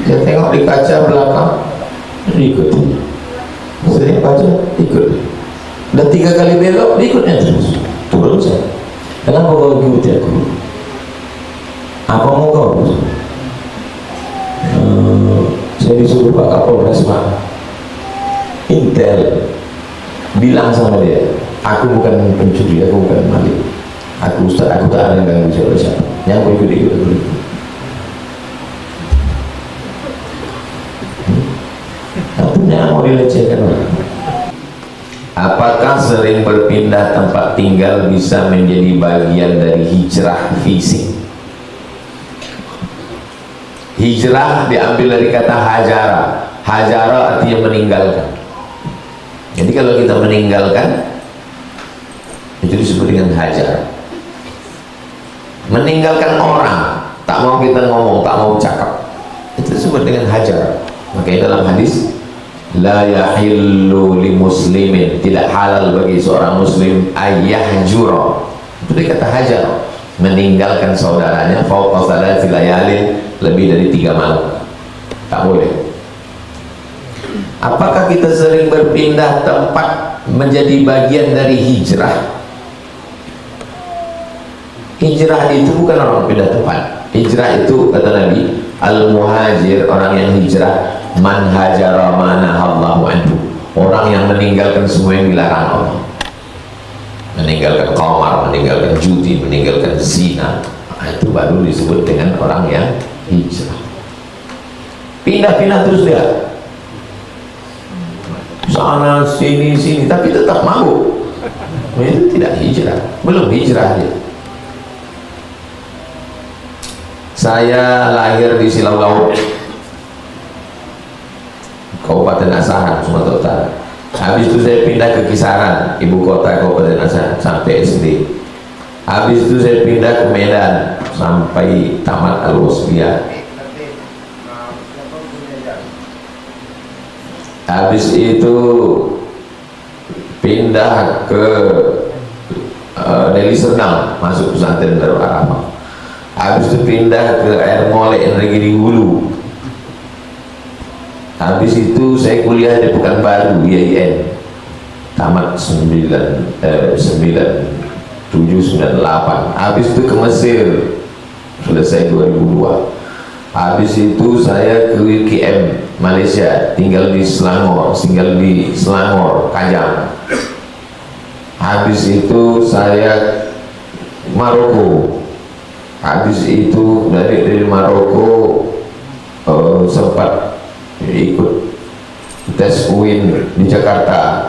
Dia tengok di kaca belakang, ikuti. Sering baca, ikut. Dan 3 kali belok, ikutnya terus. Turun saya. Kenapa kau ikuti aku? Apa mau kau? Saya disuruh Pak Kapolres Pak Intel bilang sama dia, aku bukan pencuri, aku bukan maling, aku ustaz, aku tak ada yang ganggu siapa-siapa, yang aku ikut aku ikut. Artinya mau dilecehkan orang. Apakah sering berpindah tempat tinggal bisa menjadi bagian dari hijrah fisik? Hijrah diambil dari kata hajara. Hajara artinya meninggalkan. Jadi kalau kita meninggalkan, itu disebut dengan hajar. Meninggalkan orang, tak mau kita ngomong, tak mau cakap, itu disebut dengan hajar. Makanya dalam hadis, la yahillu li muslimin, tidak halal bagi seorang muslim ayyahjura, itu dikata hajar, meninggalkan saudaranya fauqa salati layalin, lebih dari 3 malam, tak boleh. Apakah kita sering berpindah tempat menjadi bagian dari hijrah? Hijrah itu bukan orang pindah tempat. Hijrah itu kata Nabi, al-muhajir, orang yang hijrah, man hajara ma nahallahu anhu, orang yang meninggalkan semua yang dilarang Allah, meninggalkan qamar, meninggalkan judi, meninggalkan zina, itu baru disebut dengan orang yang hijrah. Pindah-pindah terus dia, sana sini sini, tapi tetap mabuk, itu tidak hijrah, belum hijrah dia. Saya lahir di Silau Laut, Kabupaten Asahan, Sumatera Utara. Habis itu saya pindah ke Kisaran, ibu kota Kabupaten Asahan, sampai SD. Habis itu saya pindah ke Medan sampai tamat Al-Wasbiyah. Habis itu pindah ke Deli Serdang, masuk pesantren Darul Arafah. Habis itu pindah ke Air Molek Negeri Hulu. Habis itu saya kuliah di Pekanbaru IAIN, tamat 9798. Habis itu ke Mesir, selesai 2002. Habis itu saya ke UKM Malaysia, tinggal di Selangor, Kajang. Habis itu saya Maroko. Habis itu dari Maroko sempat ikut tes UIN di Jakarta.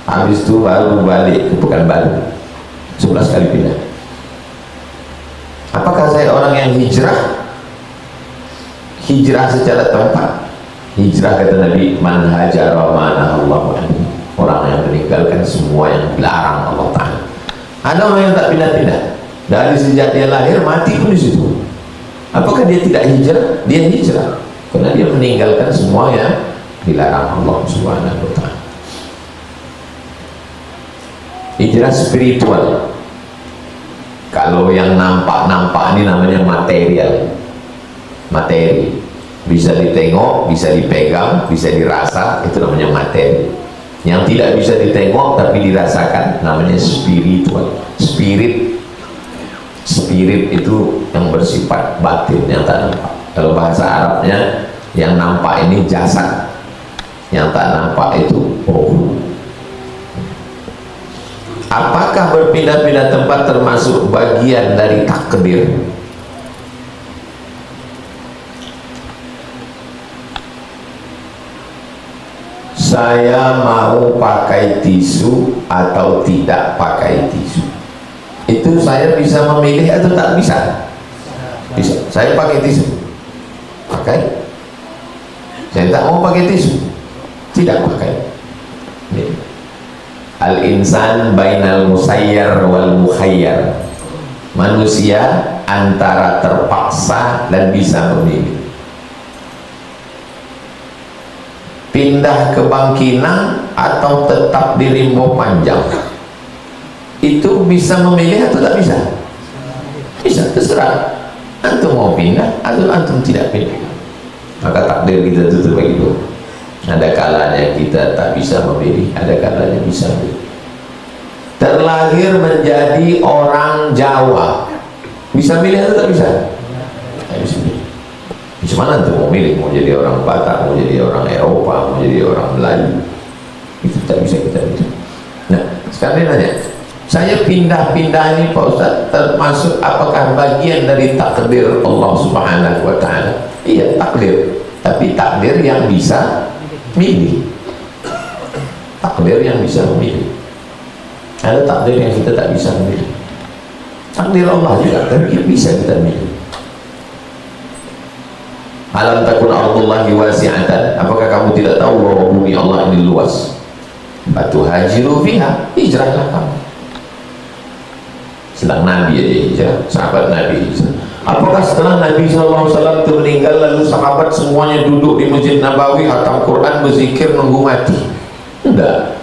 Habis itu baru balik ke Pekanbaru, 11 kali pindah. Apakah saya orang yang hijrah? Hijrah secara tempat. Hijrah kata Nabi, man hajara ma nahallahu anhu, orang yang meninggalkan semua yang dilarang Allah Ta'ala. Ada orang yang tak pindah-pindah, dari sejak dia lahir mati pun di situ. Apakah dia tidak hijrah? Dia hijrah karena dia meninggalkan semua yang dilarang Allah Subhanahu wa Ta'ala. Hijrah spiritual. Kalau yang nampak-nampak ini namanya material, materi, bisa ditengok, bisa dipegang, bisa dirasa, itu namanya materi. Yang tidak bisa ditengok tapi dirasakan namanya spiritual. Spirit itu yang bersifat batin, yang tak nampak. Kalau bahasa Arabnya, yang nampak ini jasad, yang tak nampak itu roh. Apakah berpindah-pindah tempat termasuk bagian dari takdir? Saya mau pakai tisu atau tidak pakai tisu, itu saya bisa memilih atau tak bisa? Bisa. Saya pakai tisu, pakai. Saya tak mau pakai tisu, tidak pakai. Al-insan bainal musayyar wal mukhayyar, manusia antara terpaksa dan bisa memilih. Pindah ke Bangkinang atau tetap di Rimbo Panjang, itu bisa memilih atau tak bisa? Bisa, terserah. Antum mau pindah atau antum tidak pindah. Maka takdir kita itu terbagi dua. Ada kalanya kita tak bisa memilih, ada kalanya bisa memilih. Terlahir menjadi orang Jawa, bisa milih atau tak bisa? Tak bisa milih. Gimana tuh mau milih, mau jadi orang Batak, mau jadi orang Eropa, mau jadi orang Melayu? Itu tak bisa kita milih. Nah, sekarang dia nanya, saya pindah-pindah ini Pak Ustaz, termasuk apakah bagian dari takdir Allah Subhanahu wa Ta'ala? Iya, takdir, tapi takdir yang bisa milih. Takdir yang bisa memilih. Ada takdir yang kita tak bisa memilih. Takdir Allah juga, tapi bisa kita milih. Alam takun ardullahi wasi'atan, apakah kamu tidak tahu bahwa bumi Allah ini luas? Fatuhajiru fiha, hijrahlah kamu. Sedang Nabi aja hijrah, sahabat Nabi hijrah. Apakah setelah Nabi SAW itu meninggal lalu sahabat semuanya duduk di Masjid Nabawi hatam Quran, berzikir, nunggu mati? Enggak.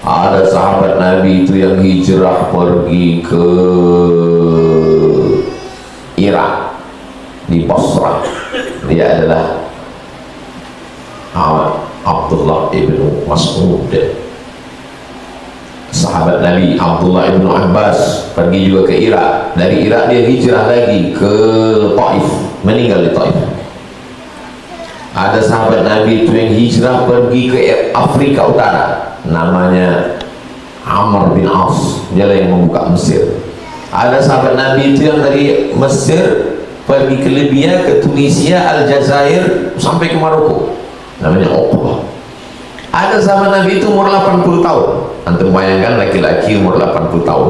Ada sahabat Nabi itu yang hijrah pergi ke Irak, di Basrah. Dia adalah Abdullah ibnu Mas'ud. Sahabat Nabi Abdullah ibnu Abbas pergi juga ke Irak. Dari Irak dia hijrah lagi ke Taif, meninggal di Taif. Ada sahabat Nabi itu yang hijrah pergi ke Afrika Utara, namanya Amr bin As, dia yang membuka Mesir. Ada sahabat Nabi itu yang dari Mesir pergi ke Libya, ke Tunisia, Aljazair, sampai ke Maroko, namanya Uqbah. Ada sahabat Nabi itu umur 80 tahun. Antum bayangkan laki-laki umur 80 tahun,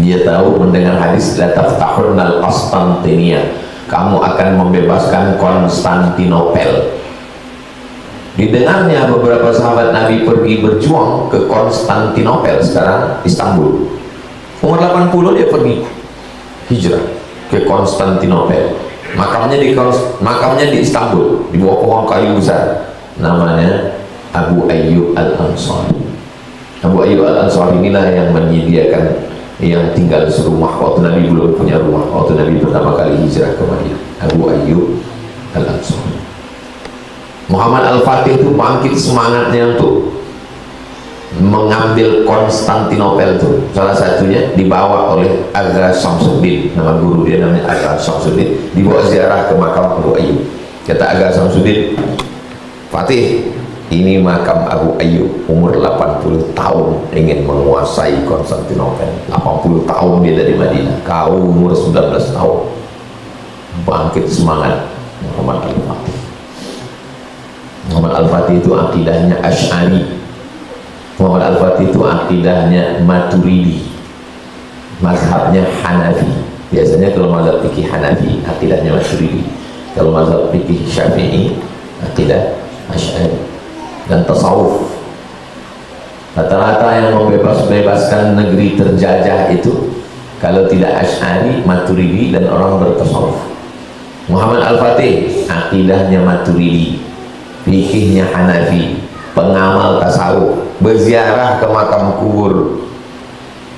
dia tahu mendengar hadis la taftahunal Konstantinia, kamu akan membebaskan Konstantinopel. Didengarnya beberapa sahabat Nabi pergi berjuang ke Konstantinopel, sekarang Istanbul. Umur 80 dia pergi hijrah ke Konstantinopel. Makamnya di Istanbul, di bawah pohon kayu besar, namanya Abu Ayyub Al-Ansari. Abu Ayyub Al-Ansari inilah yang menyediakan, yang tinggal serumah waktu Nabi belum punya rumah, waktu Nabi pertama kali hijrah ke Madinah. Abu Ayyub Al-Ansari. Muhammad Al-Fatih itu bangkit semangatnya untuk mengambil Konstantinopel itu. Salah satunya dibawa oleh Agha Samsuddin, nama guru dia namanya Agha Samsuddin, dibawa ziarah ke makam Abu Ayyub. Kata Agha Samsuddin, Fatih, ini makam Abu Ayyub, umur 80 tahun ingin menguasai Konstantinopel. 80 tahun dia dari Madinah, kau umur 19 tahun. Bangkit semangat Muhammad Al-Fatih. Muhammad Al-Fatih itu akidahnya Asy'ari. Muhammad Al-Fatih itu akidahnya Maturidi, mazhabnya Hanafi. Biasanya kalau mazhab fikih Hanafi akidahnya Maturidi, kalau mazhab fikih Syafi'i akidah Asy'ari. Dan tasawuf, rata-rata yang membebaskan negeri terjajah itu kalau tidak Asy'ari, Maturidi, dan orang bertasawuf. Muhammad Al-Fatih akidahnya Maturidi, fikihnya Hanafi, pengamal tasawuf, berziarah ke makam kubur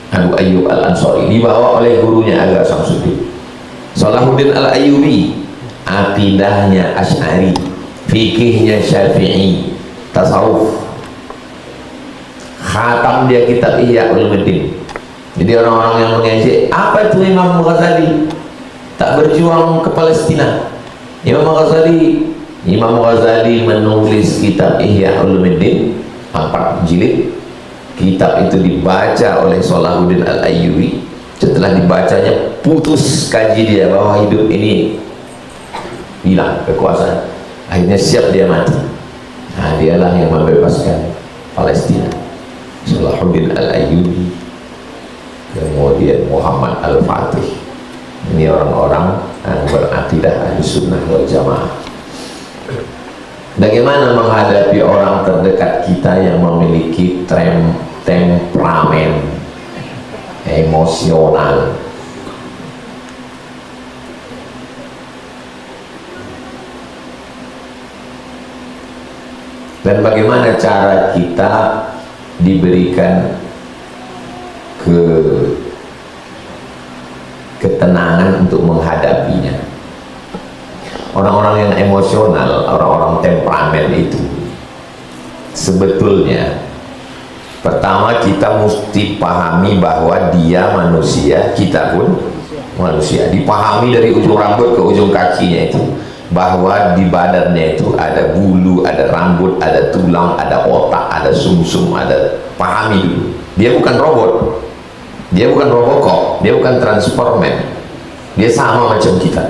Abu Ayyub Al-Ansari, dibawa oleh gurunya Agha Samsuddin. Salahuddin Al-Ayyubi akidahnya Asy'ari, fikihnya Syafi'i, tasawuf. Khatam dia kitab Ihya Ulumuddin. Jadi orang-orang yang mengejek, apa itu Imam Ghazali tak berjuang ke Palestina? Imam Ghazali menulis kitab Ihya Ulumuddin 4 jilid. Kitab itu dibaca oleh Salahuddin Al-Ayyubi. Setelah dibacanya, putus kaji dia bahwa hidup ini hilang kekuasaan. Akhirnya siap dia mati. Nah, dialah yang membebaskan Palestina. Salahuddin Al-Ayyubi, kemudian Muhammad Al-Fatih. Ini orang-orang yang berakidah Ahlussunnah wal Jamaah. Bagaimana menghadapi orang terdekat kita yang memiliki temperamen emosional? Dan bagaimana cara kita diberikan ketenangan untuk menghadapinya? orang-orang yang emosional, orang-orang temperamen itu sebetulnya pertama kita mesti pahami bahwa dia manusia, kita pun manusia. Dipahami dari ujung rambut ke ujung kakinya itu, bahwa di badannya itu ada bulu, ada rambut, ada tulang, ada otak, ada sumsum, ada. Pahami dulu, dia bukan robot, dia bukan Robocop, dia bukan Transformer, dia sama macam kita.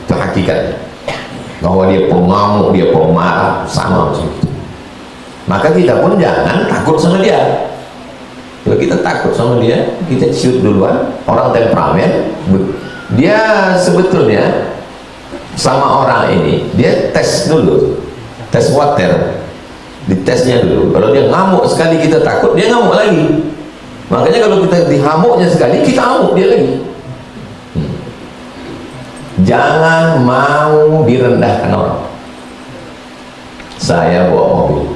Itu hakikatnya, bahwa dia pengamuk, dia pemarah, sama macam kita. Maka kita pun jangan takut sama dia. Kalau kita takut sama dia, kita shoot duluan. Orang temperamen, dia sebetulnya sama orang ini, dia tes dulu, tes water, ditesnya dulu. Kalau dia ngamuk sekali kita takut, dia ngamuk lagi. Makanya kalau kita dihamuknya sekali, kita ngamuk dia lagi. Jangan mau direndahkan orang. Saya bawa mobil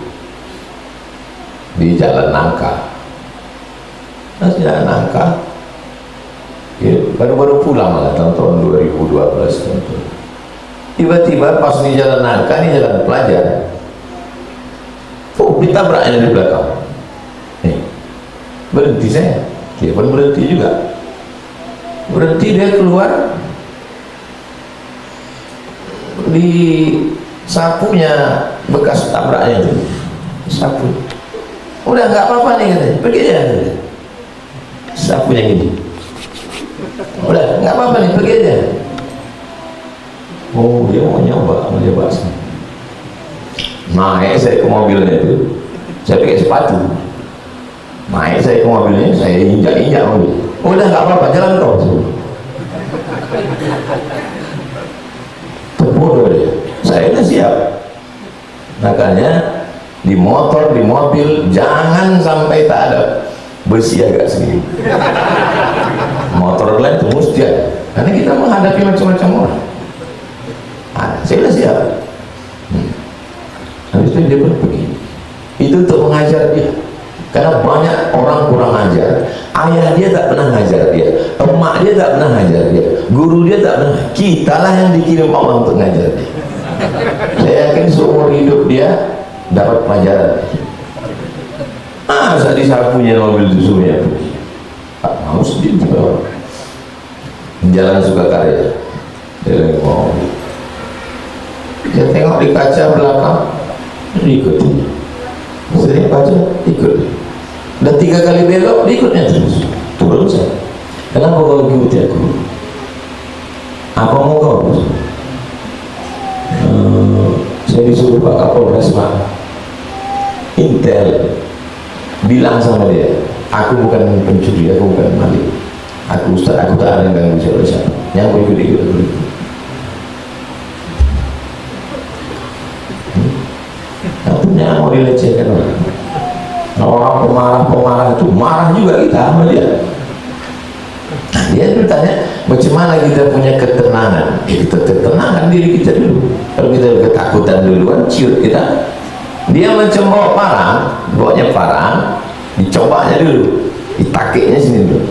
di Jalan Nangka, Jalan Nangka, ya, baru-baru pulang lah tahun 2012. Tiba-tiba pas di Jalan Nangka, ini jalan pelajar, ditabraknya di belakang. Berhenti saya, dia pun berhenti juga. Berhenti, dia keluar, di sapunya bekas tabraknya itu, sapu. Udah nggak apa-apa nih katanya, pergi aja. Sapunya gini, udah nggak apa-apa nih, pergi aja. Oh, dia mau nyoba sih. Naik saya ke mobilnya itu, saya pakai sepatu. Naik saya ke mobilnya, saya injak mobil. Udah nggak apa-apa, jalan kau. Terbodoh dia. Saya udah siap. Makanya di motor, di mobil, jangan sampai tak ada bersiaga sendiri. Motor lain itu mesti ada, karena kita menghadapi macam-macam orang. Saya udah siap. Habis itu dia pun pergi. Itu untuk mengajar dia, karena banyak orang kurang ajar. Ayah dia tak pernah ngajar dia, emak dia tak pernah ngajar dia, guru dia tak pernah. Kitalah yang dikirim Allah untuk ngajar dia. Saya yakin seumur hidup dia dapat pelajaran. Masa disapunya mobil susunya, tak mau sedih juga. Jalan Sukakarya, jalan mau. Saya tengok di kaca belakang, ikut. Saya baca, ikut. Dan 3 kali belok, ikutnya terus. Turun saya. Kenapa kau ikuti aku? Apa mau kau? Saya disuruh Pak Kapolres, Pak Intel bilang sama dia, aku bukan pencuri, aku bukan maling, aku ustaz, aku tak ada yang ganggu siapa-siapa, yang aku ikut. Artinya mau dilecehkan orang. Orang pemarah itu marah juga kita sama dia. Dia bertanya, macam mana kita punya ketenangan? Kita ketenangan diri kita dulu. Kalau kita ketakutan duluan, ciut kita. Dia macam bawa parang, bawanya parang, dicobanya dulu, ditakiknya sini dulu.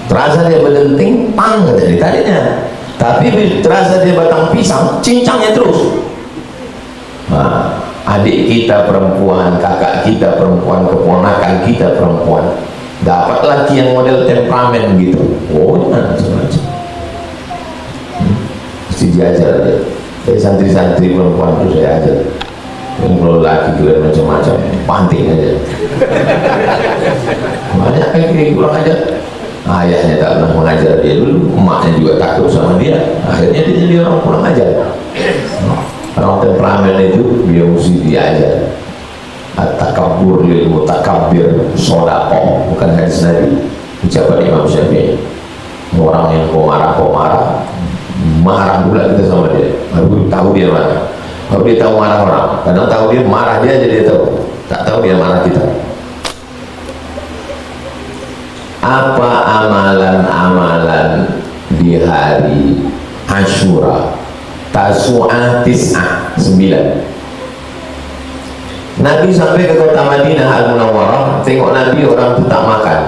Terasa dia berdenting, pang, ditariknya. Tapi terasa dia batang pisang, cincangnya terus. Nah, adik kita perempuan, kakak kita perempuan, keponakan kita perempuan, dapat laki yang model temperamen gitu. Oh, jangan macam-macam. Mesti diajar dia. Dari santri-santri perempuan itu saya ajar. Yang kalau laki kalian macam-macam, panting aja. Banyak yang kurang ajar. Ayahnya tak pernah mengajar dia dulu, emaknya juga takut sama dia. Akhirnya dia jadi orang kurang ajar. Orang temperamen itu dia mesti diajar. At-takabbur lil mutakabbir sodaqoh, bukan hadis Nabi, ucapan Imam Syafi'i. Orang yang pemarah marah pula kita sama dia, baru tahu dia marah, baru dia tahu marah orang. Kadang tahu dia marah dia aja dia tahu, tak tahu dia marah kita. Apa amalan-amalan di hari Asyura, Tasu'ah, Tis'ah, 9? Nabi sampai ke kota Madinah Al-Munawwarah, tengok Nabi orang itu tak makan,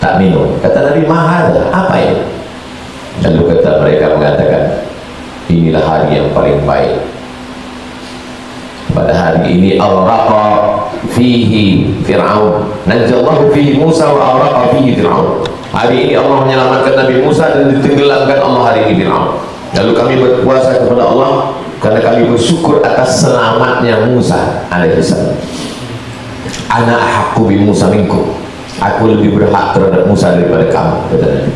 tak minum. Kata Nabi, mahal, apa ini? Lalu kata mereka mengatakan, inilah hari yang paling baik. Pada hari ini awraqa fihi Fir'aun, najallahu fihi Musa wa awraqa fihi Fir'aun. Hari ini Allah menyelamatkan Nabi Musa dan ditenggelamkan Allah hari ini Fir'aun. Lalu kami berpuasa kepada Allah karena kami bersyukur atas selamatnya Musa alaihissalam. Ana ahaqqu bi Musa minkum, aku lebih berhak terhadap Musa daripada kamu, kata Nabi.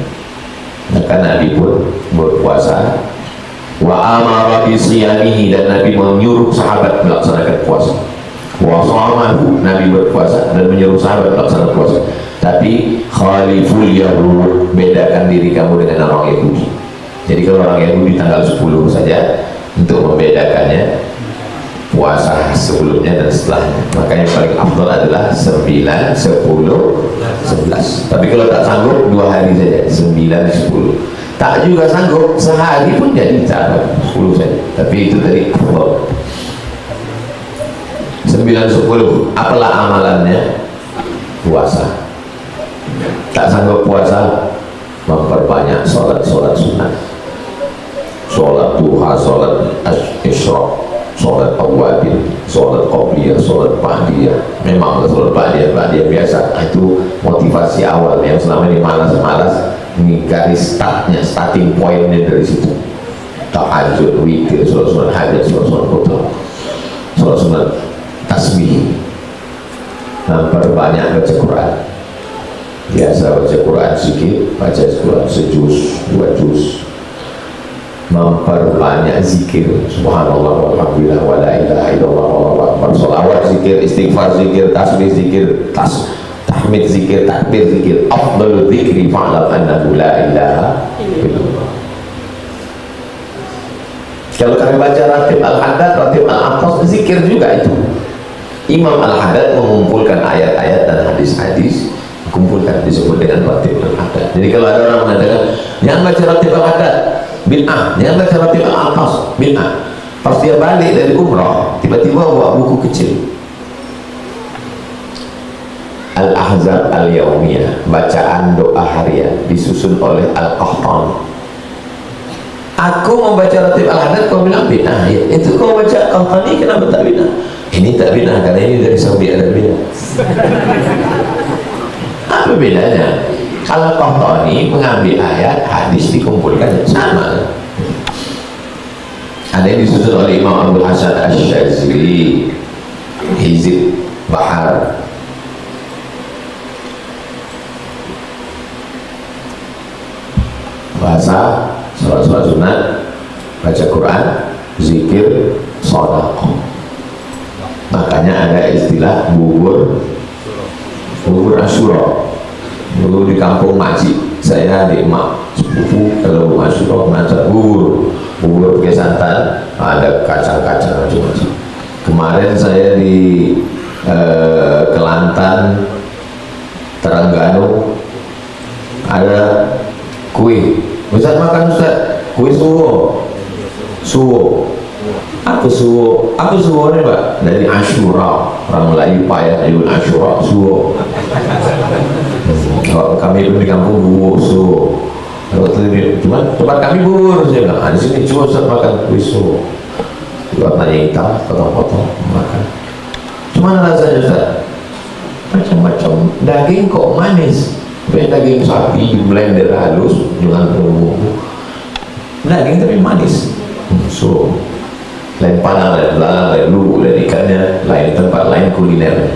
Maka Nabi pun berpuasa. Wa amara bi siyamihi, dan Nabi menyuruh sahabat melaksanakan puasa. Wa shamahu, Nabi berpuasa dan menyuruh sahabat melaksanakan puasa. Tapi khaliful yahud, bedakan diri kamu dengan orang Yahudi. Jadi kalau orang Yahudi tanggal 10 saja, untuk membedakannya puasa sebelumnya dan setelahnya. Maka yang paling afdal adalah 9, 10, 11. Tapi kalau tak sanggup 2 hari saja, 9, 10. Tak juga sanggup sehari pun jadi cara 10 saja. Tapi itu tadi afdal. 9, 10. Apalah amalannya? Puasa. Tak sanggup puasa, memperbanyak sholat-sholat sunnah, sholat duha, sholat isyraq, sholat awabin, sholat qabliyah, sholat ba'diyah. Memang sholat ba'diyah biasa, itu motivasi awal yang selama ini malas-malas. Ini garis startnya, starting pointnya dari situ. Tahajud, witir, sholat sunat hajat, sholat sunat putra, sholat sunat tasbih, memperbanyak baca Quran. Biasa baca Quran sedikit, baca Quran sejuz, 2 juz. Memperbanyak zikir, subhanallah walhamdulillah wa la ilaha illallah wallahu akbar, sholawat zikir, istighfar zikir, tasbih zikir, tahmid zikir, takbir zikir. Afdalu dzikri fa'lam annahu la ilaha illallah. Kalau kami baca Ratib Al-Haddad, Ratib Al-Aqtas, zikir juga itu. Imam Al-Haddad mengumpulkan ayat-ayat dan hadis-hadis, kumpulkan, disebut dengan Ratib Al-Haddad. Jadi kalau ada orang mengatakan jangan baca Ratib Al-Haddad, bid'ah, jangan baca Ratib Al-Aqtas, bid'ah. Pas dia balik dari umrah, tiba-tiba bawa buku kecil Al-Ahzab Al-Yaumiyah, bacaan doa harian, disusun oleh Al-Qahtani. Aku membaca Ratib Al-Haddad, kau bilang bid'ah. Ya, itu kau baca Qahtani, kenapa tak bid'ah? Ini tak bid'ah karena ini dari Saudi Arabia. Apa bedanya? Al-Qahtani mengambil ayat, hadis dikumpulkan, sama. Ada yang disusun oleh Imam Abdul Hasan Asy-Syadzili, Hizib Bahar. Bahasa, sholat-sholat sunat, baca Quran, zikir, shadaqah. Makanya ada istilah bubur Asyura. Dulu di kampung Maji, saya di emak sepupu, kalau Asyura masak bubur pakai santan, ada kacang-kacang macam-macam. Kemarin saya di Kelantan, Terengganu, ada kue. Ustaz makan Ustaz, kue suwo. Apa suwo ini Pak? Dari Asyura, orang Melayu payah nyebut Asyura, suwo. Kalau kami pun di kampung bubur suwo. Cuma tempat kami bubur, saya bilang, di sini cuma Ustaz makan kue suwo. Warnanya hitam, potong-potong makan. Cuma rasanya Ustaz, macam-macam daging kok manis. Daging sapi di blender halus dengan bumbu daging tapi manis. So lain panang, lain belalang, lain lugu, lain ikannya, lain tempat, lain kuliner.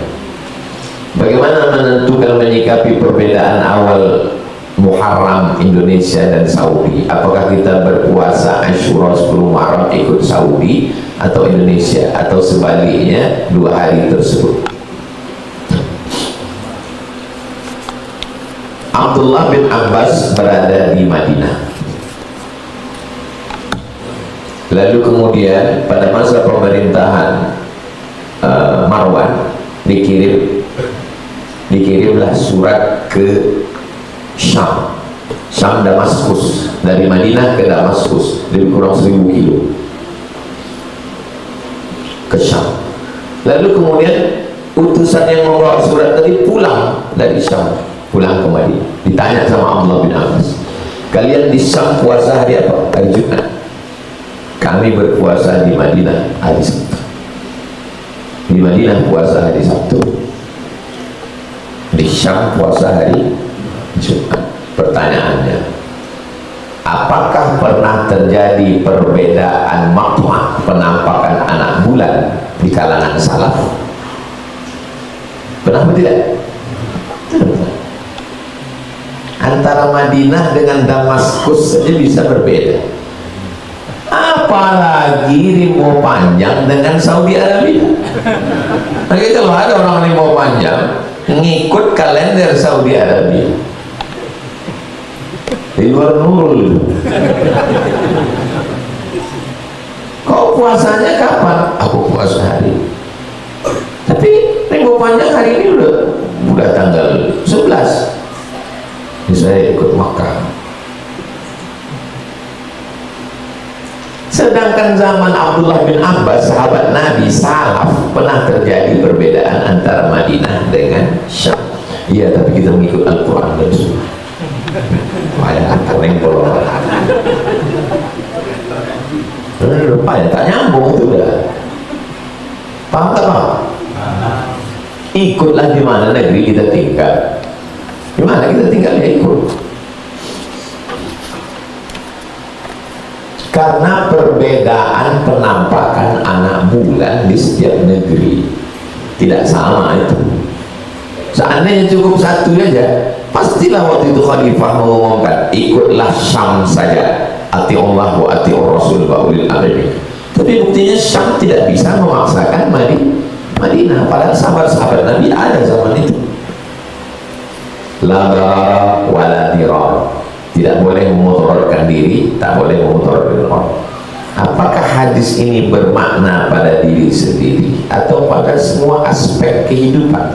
Bagaimana menentukan menyikapi perbedaan awal Muharram Indonesia dan Saudi? Apakah kita berpuasa Asyura 10 Muharram ikut Saudi atau Indonesia, atau sebaliknya 2 hari tersebut? Abdullah bin Abbas berada di Madinah. Lalu kemudian pada masa pemerintahan Marwan dikirimlah surat ke Syam Damaskus, dari Madinah ke Damaskus, lebih kurang 1000 kilo ke Syam. Lalu kemudian utusan yang membawa surat tadi pulang dari Syam, pulang ke Madinah. Ditanya sama Abdullah bin Abbas, kalian di Syam puasa hari apa? Hari Jumat. Nabi berpuasa di Madinah hari Sabtu. Di Madinah puasa hari Sabtu, di Syam puasa hari Jumat. Pertanyaannya, apakah pernah terjadi perbedaan makna penampakan anak bulan di kalangan salaf? Pernah atau tidak? Antara Madinah dengan Damaskus saja bisa berbeda, apalagi rimbo panjang dengan Saudi Arabia. Lagi kalau ada orang rimbo panjang ngikut kalender Saudi Arabia, di luar nurul. Kau puasanya kapan? Aku puasa hari, tapi rimbo panjang hari ini udah tanggal 11. Saya ikut Makkah. Sedangkan zaman Abdullah bin Abbas, sahabat Nabi salaf, pernah terjadi perbedaan antara Madinah dengan Syam. Iya, tapi kita mengikut Al-Quran dan Sunnah. Wah, keren bolong. Payah, tak nyambung itu udah. Paham tak paham? Ikutlah di mana negeri kita tinggal. Gimana kita tinggal ya ikut. Karena perbedaan penampakan anak bulan di setiap negeri tidak sama itu. Seandainya cukup satu aja, pastilah waktu itu khalifah mengumumkan ikutlah Syam saja, ati Allah wa ati Rasul wa ulil amri. Tapi buktinya Syam tidak bisa memaksakan Madinah, padahal sahabat-sahabat Nabi ada zaman itu. La darara wa la dirar, tidak boleh memudaratkan diri, tak boleh memudaratkan orang. Apakah hadis ini bermakna pada diri sendiri atau pada semua aspek kehidupan?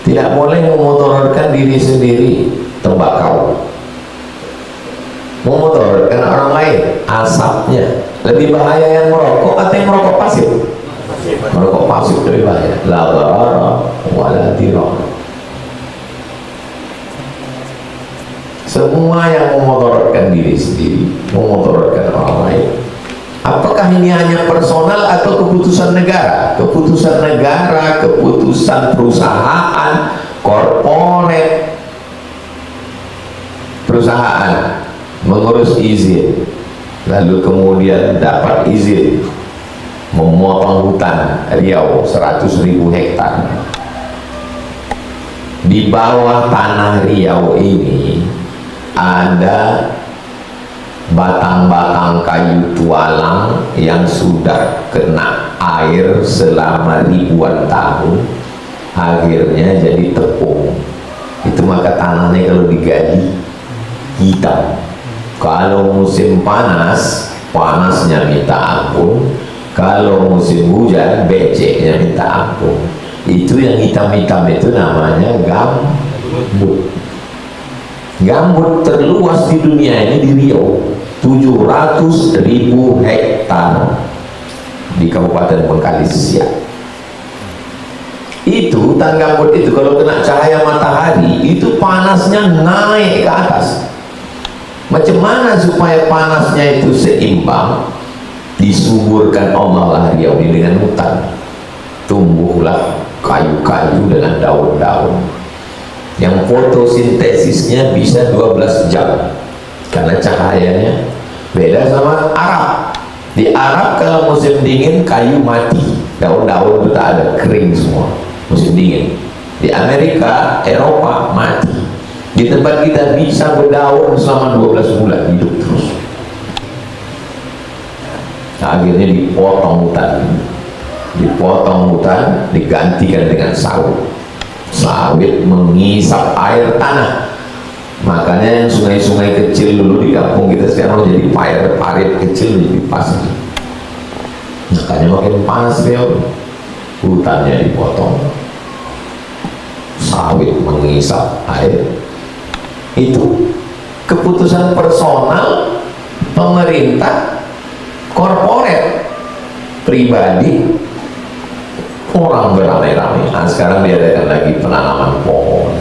Tidak boleh memudaratkan diri sendiri, tembakau. Memudaratkan orang lain, asapnya. Lebih bahaya yang merokok atau yang merokok pasif? Merokok pasif lebih bahaya. La darara wa la dirar. Semua yang memudaratkan diri sendiri, memudaratkan orang lain. Apakah ini hanya personal atau keputusan negara? Keputusan negara, keputusan perusahaan, korporat. Perusahaan mengurus izin, lalu kemudian dapat izin memotong hutan Riau 100.000 hektar. Di bawah tanah Riau ini ada batang-batang kayu tualang yang sudah kena air selama ribuan tahun, akhirnya jadi tepung. Itu maka tanahnya kalau digali hitam. Kalau musim panas, panasnya minta ampun. Kalau musim hujan, beceknya minta ampun. Itu yang hitam-hitam itu namanya gambut. Gambut terluas di dunia ini di Riau, 700.000 hektar di Kabupaten Bengkalis Siak. Itu hutan gambut itu kalau kena cahaya matahari itu panasnya naik ke atas. Macam mana supaya panasnya itu seimbang? Disuburkan Allah lah Riau ini dengan hutan. Tumbuhlah kayu-kayu dengan daun-daun yang fotosintesisnya bisa 12 jam karena cahayanya beda sama Arab. Di Arab kalau musim dingin kayu mati, daun-daun itu tak ada, kering semua musim dingin. Di Amerika, Eropa mati. Di tempat kita bisa berdaun selama 12 bulan hidup terus. Nah, akhirnya dipotong hutan, digantikan dengan sawit. Sawit mengisap air tanah. Makanya yang sungai-sungai kecil dulu di kampung kita sekarang jadi parit kecil jadi pasir. Makanya makin panas Riau, hutannya dipotong, sawit mengisap air. Itu keputusan personal pemerintah, korporat, pribadi, orang beramai-ramai. Nah, sekarang diadakan lagi penanaman pohon,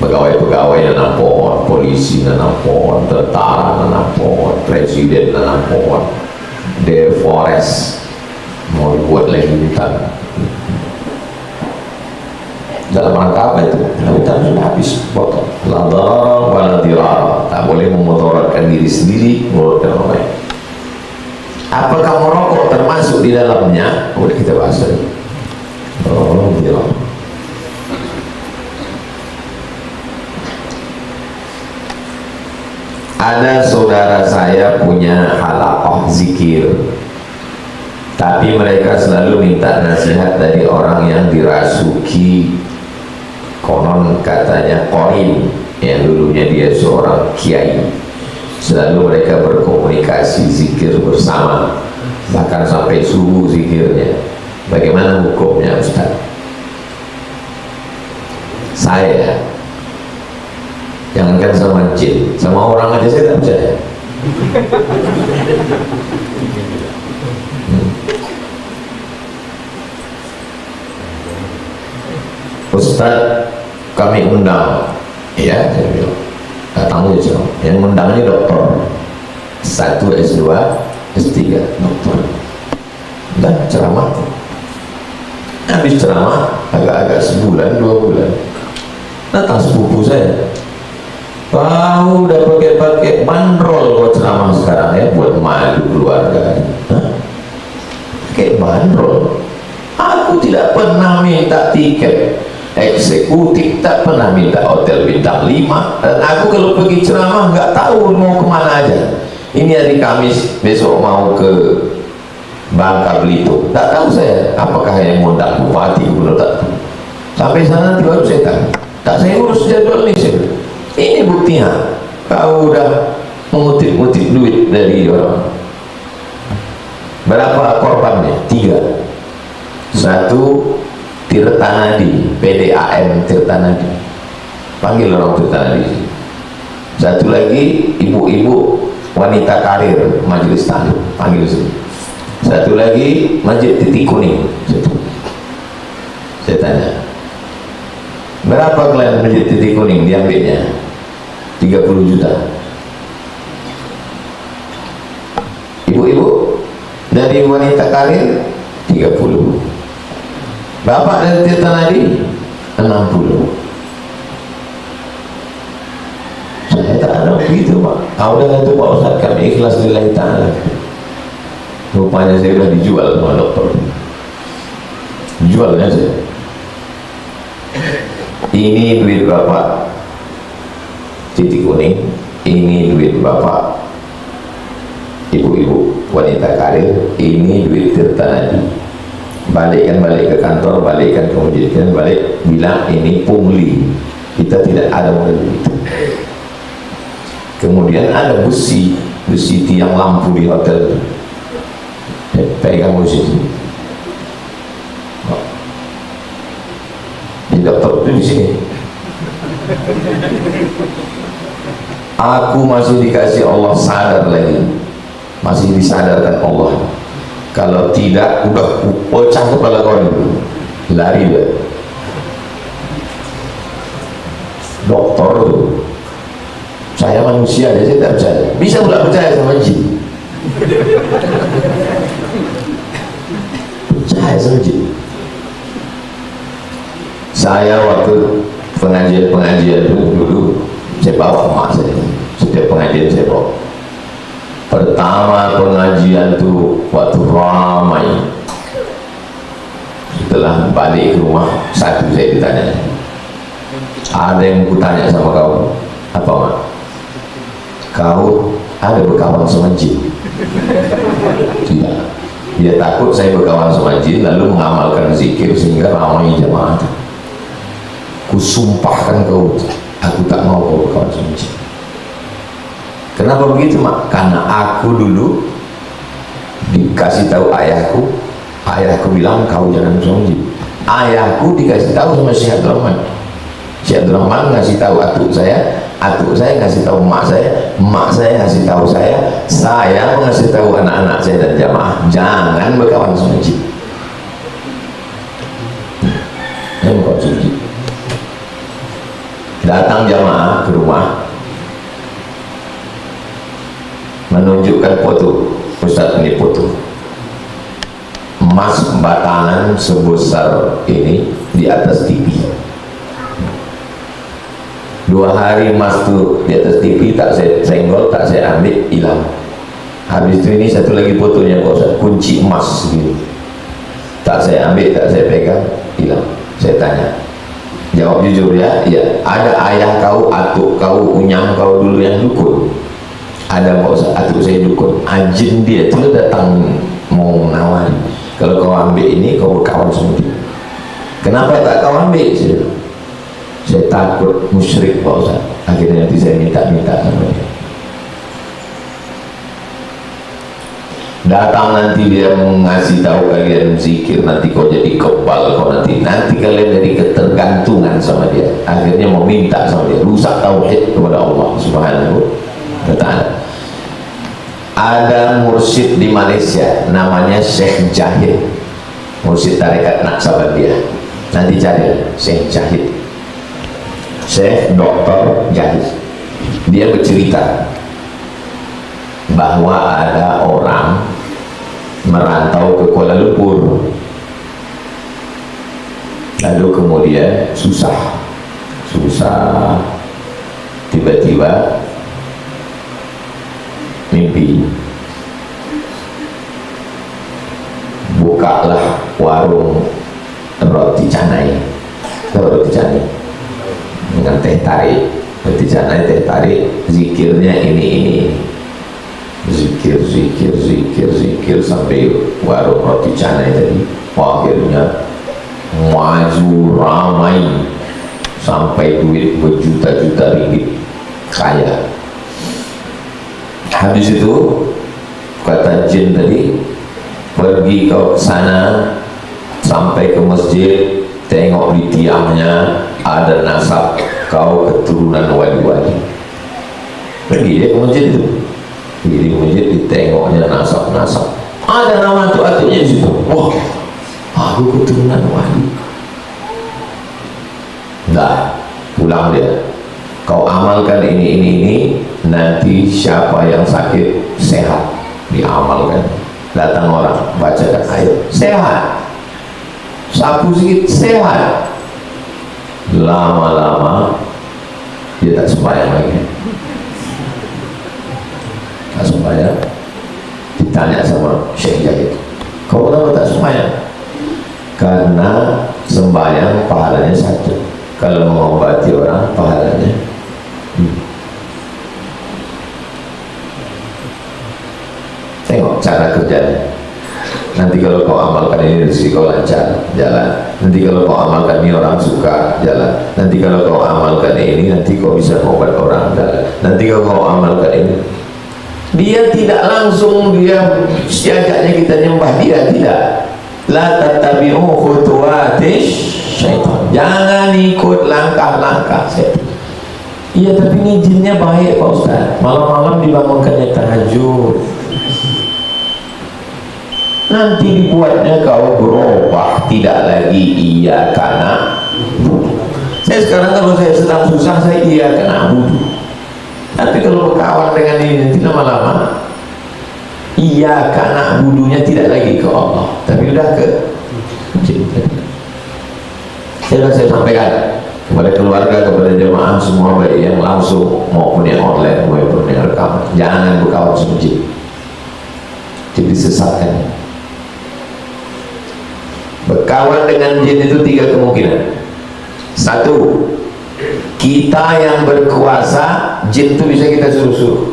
pegawai-pegawai nanam pohon, polisi nanam pohon, tentara nanam pohon, presiden nanam pohon, deforest mau buat lagi hutan. Dalam rangka apa itu? Hutan sudah habis potong. La darar wa la dirar. Tak boleh memudaratkan diri sendiri, memudaratkan orang lain. Apakah merokok termasuk di dalamnya? Boleh kita bahas tadi. Oh, dirar. Ada saudara saya punya halaqah zikir, tapi mereka selalu minta nasihat dari orang yang dirasuki, konon katanya qarin, yang dulunya dia seorang kiai. Selalu mereka berkomunikasi zikir bersama, bahkan sampai subuh zikirnya. Bagaimana hukumnya Ustaz? Saya jangankan sama jin, sama orang aja saya tak percaya. Ustaz, kami undang, ya saya bilang, datang aja, yang undang ini dokter, 1 S2 S3 dokter, dan ceramah. Habis ceramah agak-agak sebulan 2 bulan, datang sepupu saya, kau udah pakai bandrol buat ceramah sekarang ya, buat malu keluarga. Pakai bandrol. Aku tidak pernah minta tiket eksekutif, tak pernah minta hotel bintang 5, dan aku kalau pergi ceramah nggak tahu mau kemana aja. Ini hari Kamis, besok mau ke Bangka Belitung, tak tahu saya apakah yang ngundang bupati gubernur, tak tahu. Sampai sana nanti baru saya tahu. Tak, saya urus jadwal ini. Ini buktinya kau udah mengutip-utip duit dari orang. Berapa korbannya? 3. 1 Tirtanadi, PDAM Tirtanadi, panggil orang Tirtanadi. 1 lagi ibu-ibu wanita karir Majelis Taklim, panggil sini. 1 lagi Masjid Titik Kuning. Saya tanya, berapa kalian Masjid Titik Kuning diambilnya? 30 juta. Ibu-ibu dari wanita karir 30. Bapak dari Tirtanadi 60. Saya tak ada begitu Pak. Udah itu Pak Ustaz, kami ikhlas lillahi ta'ala. Rupanya saya sudah dijual sama dokter. Jualnya saya. Ini duit Bapak Titik Kuning, ini duit Bapak ibu-ibu wanita karir, ini duit Tirtanadi. Balikkan balik ke kantor, balikkan ke masjid, balik, bilang ini pungli, kita tidak ada model itu. Kemudian ada besi tiang lampu di hotel, pegang besi itu. Di dokter itu di sini. Aku masih dikasih Allah sadar lagi, masih disadarkan Allah. Kalau tidak, udah pecah kepala kau dulu, lari dia. Dokter tuh, saya manusia aja saya tak percaya. Bisa pula percaya sama jin. Percaya sama jin. Saya waktu pengajian dulu, saya bawa emak saya. Setiap pengajian saya bawa. Pertama pengajian tuh waktu ramai, setelah balik ke rumah, 1 saya ditanya, ada yang kutanya sama kau, apa Mak? Kau ada berkawan sama jin? Tidak. Dia takut saya berkawan sama jin lalu mengamalkan zikir sehingga ramai jamaah. Kusumpahkan kau, aku tak mau kau berkawan sama jin. Kenapa begitu Mak? Karena aku dulu dikasih tahu ayahku bilang kau jangan sama jin. Ayahku dikasih tahu sama Syekh Abdul Rahman. Syekh Abdul Rahman ngasih tahu atuk saya ngasih tahu emak saya ngasih tahu saya ngasih tahu anak-anak saya dan jamaah, jangan berkawan sama jin. Jangan berkawan sama jin. Datang jamaah ke rumah, menunjukkan foto. Ustaz, ini foto emas batangan sebesar ini di atas TV. 2 hari emas itu di atas TV, tak saya senggol, tak saya ambil, hilang. Habis itu ini satu lagi fotonya Pak Ustaz, kunci emas gitu. Tak saya ambil, tak saya pegang, hilang. Saya tanya, jawab jujur ya, iya. Ada ayah kau, atuk kau, unyang kau dulu yang dukun? Ada Pak Ustaz, atuk saya dukun. Jin dia itu datang mau menawari, kalau kau ambil ini kau berkawan sama dia. Kenapa tak kau ambil? Saya takut musyrik Pak Ustaz. Akhirnya nanti saya minta-minta sama dia. Datang nanti dia mengasih tahu kalian zikir, nanti kau jadi kebal, kau nanti kalian jadi ketergantungan sama dia. Akhirnya mau minta sama dia, rusak tauhid kepada Allah Subhanahu wa ta'ala. Ada mursyid di Malaysia namanya Syekh Jahid, mursyid tarekat Naqsabandiyah. Nanti cari Syekh Jahid, Syekh Dr. Jahid. Dia bercerita bahwa ada orang merantau ke Kuala Lumpur, lalu kemudian susah tiba-tiba mimpi, bukalah warung roti canai dengan teh tarik. Roti canai, teh tarik, zikirnya ini zikir sampai warung roti canai tadi. Akhirnya maju ramai sampai duit berjuta-juta ringgit, kaya. Habis itu kata jin tadi, pergi kau ke sana, sampai ke masjid, tengok di tiangnya ada nasab kau keturunan wali-wali. Pergi dia ke masjid itu, di masjid ditengoknya nasab, ada nama atuk-atuknya di situ. Wah, aku keturunan wali. Nah, pulang dia, kau amalkan ini, nanti siapa yang sakit sehat, diamalkan. Datang orang, bacakan ayat, sehat. Sapu sedikit, sehat. Lama-lama dia tak sembahyang lagi. Tak sembahyang. Ditanya sama Syekh Jahid, kau kenapa tak sembahyang? Karena sembahyang pahalanya satu, kalau mengobati orang pahalanya tengok cara kerjanya. Nanti kalau kau amalkan ini, rezeki kau lancar, jalan. Nanti kalau kau amalkan ini, orang suka, jalan. Nanti kalau kau amalkan ini, nanti kau bisa mengobat orang, jalan. Nanti kalau kau amalkan ini, dia tidak langsung dia siagatnya kita nyembah dia, tidak. La tattabi'u khutuwatish syaitan, jangan ikut langkah-langkah syaitan. Iya, tapi ini jinnya baik Pak Ustaz, malam-malam dibangunkannya tahajud, nanti dibuatnya kau berubah, tidak lagi iya karena saya sekarang kalau saya sedang susah, saya iya karena butuh. Tapi kalau berkawan dengan ini, nanti lama-lama iya karena budunya tidak lagi ke Allah, tapi udah ke jin. Saya sampaikan kepada keluarga, kepada jemaah semua, baik yang langsung maupun yang online maupun yang rekaman, jangan berkawan sama jin, jadi sesatkan. Berkawan dengan jin itu 3 kemungkinan. 1, kita yang berkuasa, jin itu bisa kita suruh-suruh.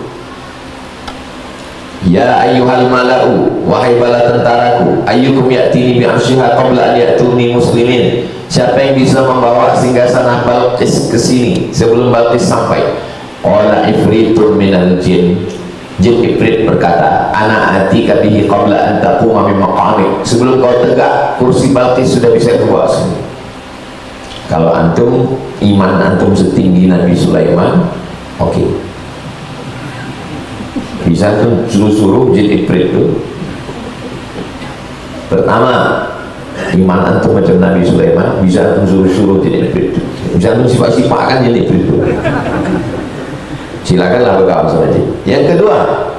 Ya ayyuhal mala'u, wahai bala tentaraku, ayyukum ya'tini bi'arsyiha qabla an ya'tuni muslimin. Siapa yang bisa membawa singgasana Balqis ke sini sebelum Balqis sampai? Qala ifritun minal jin. Jin Ifrit berkata, ana atika bihi qabla an taquma min maqamik. Sebelum kau tegak, kursi Balqis sudah bisa dibawa sini. Kalau antum, iman antum setinggi Nabi Sulaiman, oke. Bisa tuh suruh-suruh jin Ifrit itu. Pertama, Iman antum macam Nabi Sulaiman, bisa antum suruh-suruh jadi begitu, bisa antum sifat-sifatkan jadi begitu. Silakanlah berkawan sama jin. Yang kedua,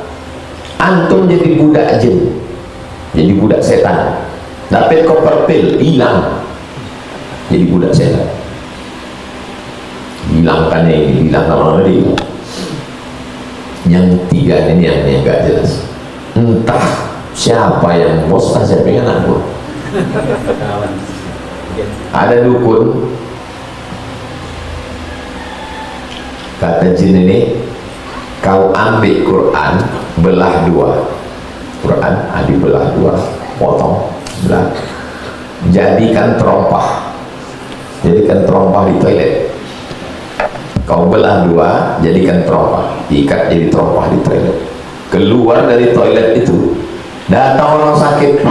antum jadi budak jin, jadi budak setan, dapat koper pil, hilang, jadi budak setan. Hilangkan ini, hilangkan orang ini. Yang tiga ini yang gak jelas, entah siapa yang bos, siapa yang anak buah. Ada dukun, kata jin ini, kau ambil Quran, belah dua, Quran dibelah dua, potong, belah, jadikan terompah di toilet. Kau belah dua, jadikan terompah, diikat jadi terompah di toilet. Keluar dari toilet itu, datang orang sakit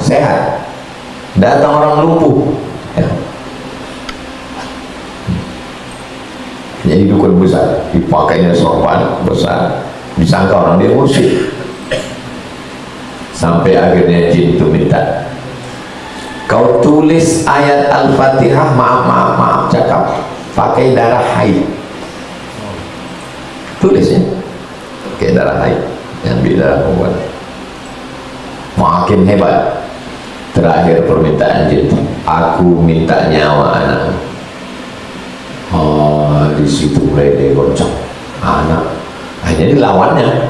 sehat, datang orang lumpuh, ya. Jadi dukun besar, dipakainya sorban besar, disangka orang dia mursyid. Sampai akhirnya jin itu minta, kau tulis ayat Al-Fatihah, maaf cakap, pakai darah haid. Tulisnya pakai darah haid, yang darah perempuan. Makin hebat. Terakhir permintaan jin, aku minta nyawa anak. Di situ mulai digoncang anak. Jadi lawannya,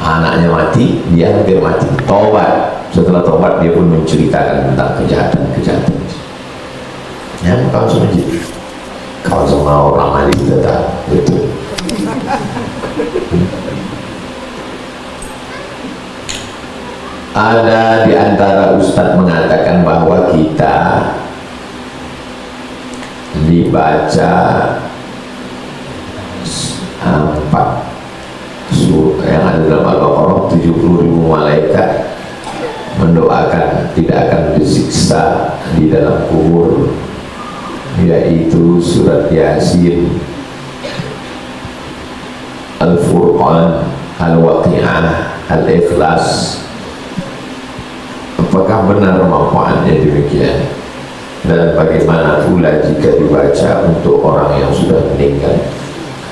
anaknya mati, dia hampir mati. Tobat. Setelah tobat dia pun menceritakan tentang kejahatan. Ya, kawan sama jin. Kawan sama orang ahli kita tak betul. Ada di antara ustadz mengatakan bahwa kita dibaca 4 yang ada dalam Al-Baqarah, 70.000 malaikat mendoakan tidak akan disiksa di dalam kubur, yaitu surat Yasin, Al-Furqan, Al-Waqi'ah, Al-Ikhlas. Apakah benar manfaatnya demikian? Dan bagaimana pula jika dibaca untuk orang yang sudah meninggal?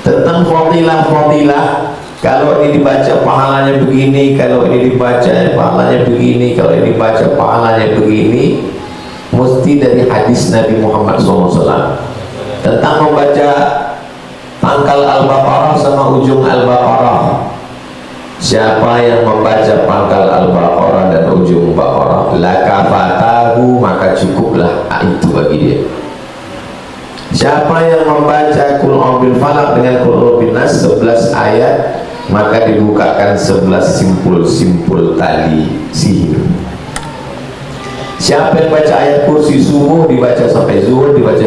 Tentang fadilah-fadilah, kalau ini dibaca pahalanya begini, kalau ini dibaca pahalanya begini, kalau ini dibaca pahalanya begini, mesti dari hadis Nabi Muhammad SAW tentang membaca pangkal Al-Baqarah sama ujung Al-Baqarah. Siapa yang membaca pangkal Al-Baqarah dan ujung Baqarah, lakafatahu, maka cukuplah itu bagi dia. Siapa yang membaca Qul a'udzu falaq dengan Qul a'udzu binnas 11 ayat, maka dibukakan 11 simpul-simpul tali sihir. Siapa yang baca ayat kursi subuh, dibaca sampai zuhur, dibaca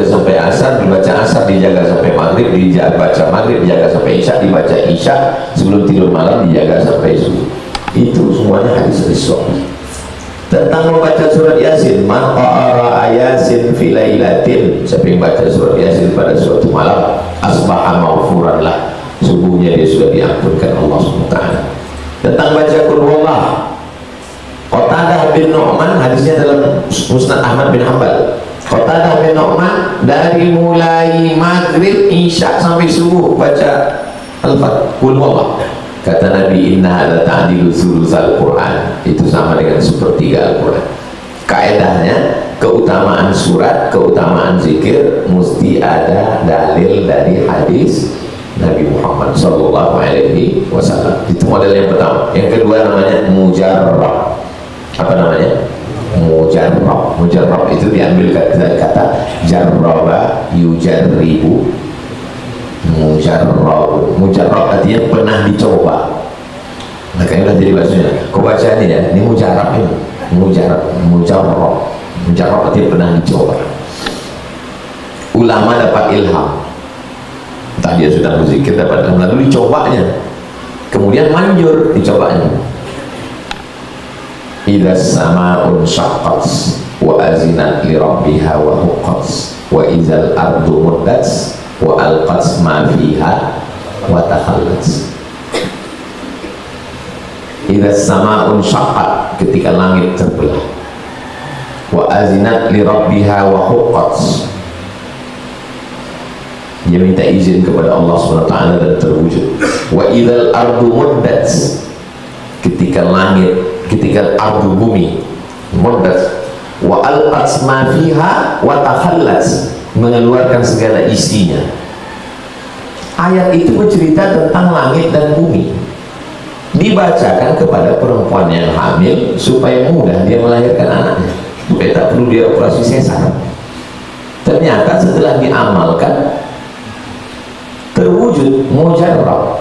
sampai asar, dibaca asar, dijaga sampai maghrib, dibaca maghrib, dijaga sampai isya, dibaca isya, sebelum tidur malam dijaga sampai subuh. Itu semuanya hadis sahih. Tentang membaca surat Yasin, man qara'a Yasin fi lailatin, siapa yang baca surat Yasin pada suatu malam, asbaha maghfuran lah, subuhnya dia sudah diampunkan Allah SWT. Tentang baca Qul huwallah, Qatadah bin Nu'man, hadisnya dalam Musnad Ahmad bin Hanbal. Qatadah bin Nu'man dari mulai maghrib, isya sampai subuh baca Al-Fatihah, Qul huwallah. Kata Nabi, inna la ta'dilu sulusal Quran, itu sama dengan sepertiga Al-Quran. Kaedahnya, keutamaan surat, keutamaan zikir mesti ada dalil dari hadis Nabi Muhammad SAW. Itu model yang pertama. Yang kedua namanya mujarrab. Apa namanya? Mujarrab. Mujarrab itu diambil dari kata jarraba yujarribu. Mujarrab artinya pernah dicoba. Makanya jadi bahasanya. Kau baca ini ya, ini mujarrab ini. Mujarrab artinya pernah dicoba. Ulama dapat ilham. Entah dia sudah berzikir dapat ilham, lalu dicobanya. Kemudian manjur dicobanya. Idza sama'un syaqqat wa azinat li rabbiha wa huqqat wa idzal ardu muddat wa alqat ma fiha wa takhallat. Idza sama'un syaqqat, ketika langit terbelah. wa azinat li rabbiha wa huqqat. Dia minta izin kepada Allah SWT dan terwujud. Wa idzal ardu muddat, ketika langit, ketika ardu bumi muddat, wa alqat ma fiha wa takhallat, mengeluarkan segala isinya. Ayat itu bercerita tentang langit dan bumi, dibacakan kepada perempuan yang hamil supaya mudah dia melahirkan anaknya, supaya tak perlu dia operasi sesar. Ternyata setelah diamalkan terwujud mujarrab.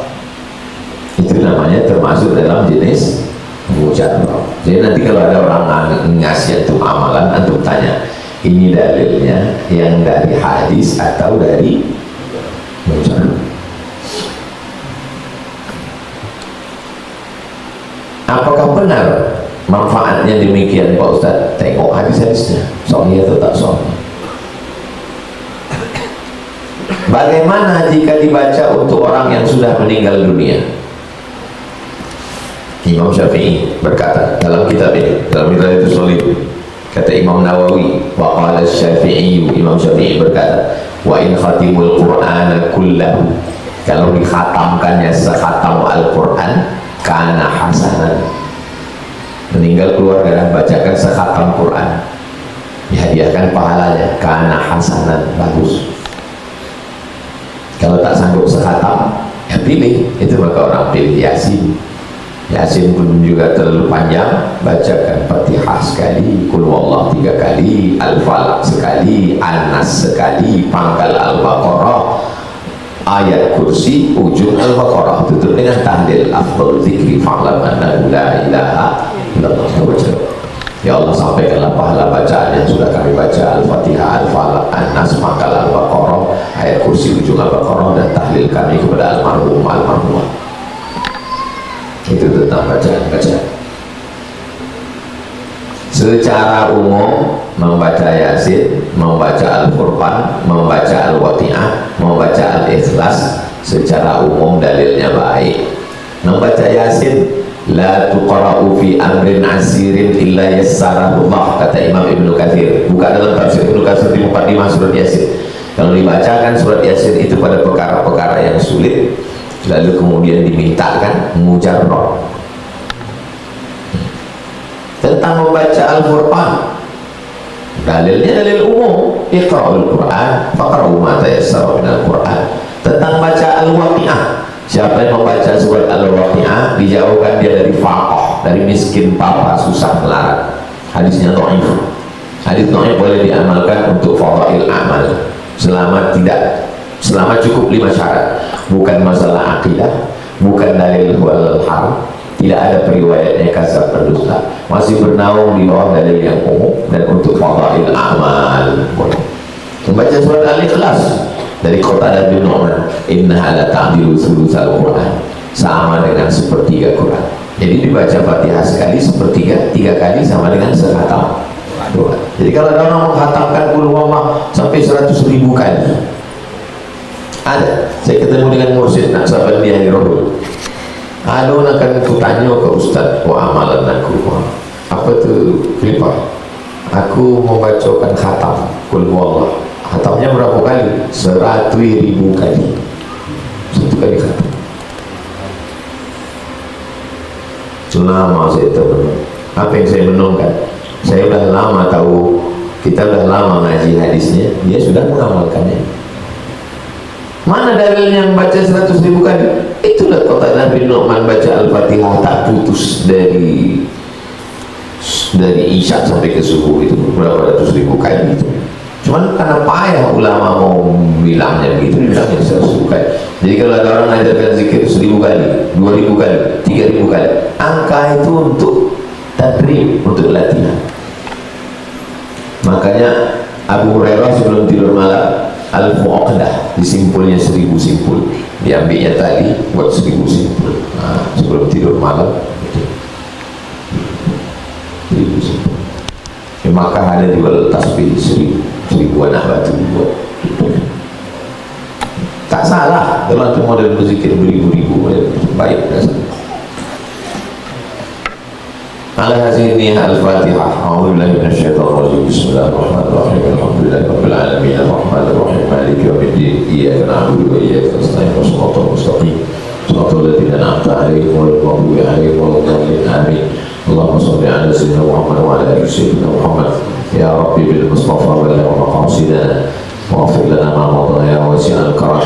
Itu namanya termasuk dalam jenis mujarrab. Jadi nanti kalau ada orang ngasih antum amalan, antum tanya, ini dalilnya yang dari hadis atau dari mujarrab? Apakah benar manfaatnya demikian Pak Ustadz? Tengok hadis-hadisnya, sahih atau tak sahih. Bagaimana jika dibaca untuk orang yang sudah meninggal dunia? Imam Syafi'i berkata dalam kitab ini, dalam kitab itu solid, kata Imam Nawawi, wa qala Syafi'i, Imam Syafi'i berkata, wa in khatimul Qur'ana kullahu, kalau dikhatamkannya sekhatam Al-Quran, kana hasanan, meninggal keluarga bacakan sekhatam Quran, dihadiahkan pahalanya, kana hasanan, bagus. Kalau tak sanggup sekhatam, ya pilih, itu maka orang pilih Yasin. Yasin pun juga terlalu panjang, bacakan Fatihah sekali, Qul Huwallah 3 kali, Al-Falaq sekali, An-Nas sekali, pangkal Al-Baqarah, ayat kursi, ujung Al-Baqarah, tutup dengan tahlil, afdal zikri fa'lam annahu la ilaha illallah. Ya Allah, sampaikanlah pahala bacaan yang sudah kami baca, Al-Fatihah, Al-Falaq, An-Nas, pangkal Al-Baqarah, ayat kursi, ujung Al-Baqarah, dan tahlil kami kepada almarhum almarhumah. Itu tentang bacaan-bacaan. Secara umum membaca Yasin, membaca Al-Furqan, membaca Al-Waqi'ah, membaca Al-Ikhlas, secara umum dalilnya baik. Membaca Yasin, la tuqra'u fi amrin asirin illa yassarahu Allah, kata Imam Ibnu Katsir. Buka dalam tafsir Ibnu Katsir di Muqaddimah surat Yasin. Kalau dibacakan surat Yasin itu pada perkara-perkara yang sulit, lalu kemudian dimintakan mujarrab. Tentang membaca Al-Furqan, dalilnya dalil umum, iqra'ul Qur'an faqra'u ma tayassara minal Qur'an. Tentang baca Al-Waqi'ah, siapa yang membaca surat Al-Waqi'ah dijauhkan dia dari faqah, dari miskin, papa, susah, melarat. Hadisnya dhaif. Hadis dhaif boleh diamalkan untuk fadail amal selama cukup 5 syarat. Bukan masalah akidah, bukan dalil wal haram, tidak ada periwayatnya kasar berdusta, masih bernaung di bawah dalil yang umum, dan untuk fadail amal boleh. Membaca surat Al-Ikhlas dari Qatadah bin Nu'man, innaha la ta'dilu thulutsal Qur'an, sama dengan sepertiga Quran. Jadi dibaca Fatihah sekali, sepertiga, 3 kali sama dengan sekhatam Quran. Jadi kalau ada orang menghatamkan Qul Huwallah sampai 100.000 kali, ada, saya ketemu dengan mursyid nak sahabat dia di Rohul. Ada orang akan kutanya ke Ustaz, amalan aku apa tu Filipah, aku membacakan khatam Qul Huwallah, khatamnya berapa kali? 100.000 kali, 1 kali khatam. Lama saya termenung. Apa yang saya menungkan? Saya sudah lama tahu, kita sudah lama ngaji hadisnya, dia sudah mengamalkannya. Mana dalilnya membaca 100.000 kali? Itulah Qatadah bin Nu'man baca Al-Fatihah tak putus dari Isya sampai ke subuh, itu berapa ratus ribu kali itu. Cuman karena payah ulama mau bilangnya begitu, bilangnya 100.000 kali. Jadi kalau ada orang ngajarkan zikir 1.000 kali, 2.000 kali, 3.000 kali, angka itu untuk tadrib, untuk latihan. Makanya Abu Hurairah sebelum tidur malam, Al-Mu'aqdah, disimpulnya 1.000 simpul, diambilnya tali buat 1.000 simpul. Nah, sebelum tidur malam 1.000 simpul. Di Makkah ada jual tasbih 1.000 anak batu buat. Tak salah kalau itu model berzikir beribu-ribu, baik. Alhasil akhirnya Al-Fatihah. A'udzubillahi minasyaitonir rajim. Bismillahirrahmanirrahim. Alhamdulillahi rabbil alamin. Arrahmanir rahim. Maliki yaumiddin. Iyyaka na'budu wa iyyaka nasta'in. Shiratal mustaqim. Shiratal ladzina an'amta 'alaihim ghairil maghdubi 'alaihim waladdallin. Amin. Allahumma shalli 'ala sayyidina Muhammad wa 'ala ali sayyidina Muhammad. Ya Rabbi bil Mustafa balligh maqasidana waghfir lana ma madha ya wasi'al karam.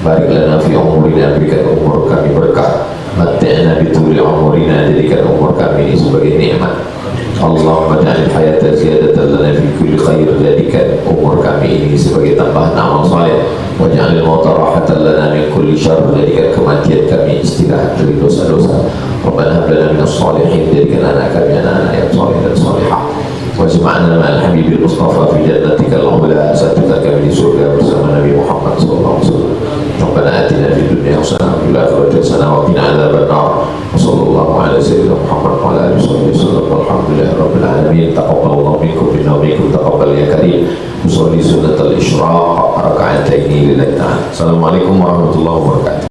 Barik lana fi umurina, berikan umur kami berkah. Mata'na bituli umurina, jadikan umur kami ini sebagai nikmat. Allahumma ja'al hayata ziyadatan lana fi kulli khair, jadikan umur kami ini sebagai tambahan amal saleh. Wa ja'al mauta rahatan lana min kulli syarr, jadikan kematian kami istirahat dari dosa-dosa. Rabbana hab lana minas shalihin, jadikan anak kami anak-anak yang saleh dan salihah. Wajma'na ma'al habibil Mustafa fi jannatikal ula, satukan kami di surga bersama Nabi Muhammad sallallahu alaihi wasallam. Rabbana atina fid dunya hasanah wa fil akhirati hasanah wa qina adzaban nar. Wassallallahu ala sayyidina Muhammad wa ala alihi wasallam. Walhamdulillahi rabbil alamin. Taqabbalallahu minkum minna wa minkum taqabbal ya karim. Usolli sunnatal isyraq raka'ataini lillahi ta'ala. Assalamualaikum warahmatullahi wabarakatuh.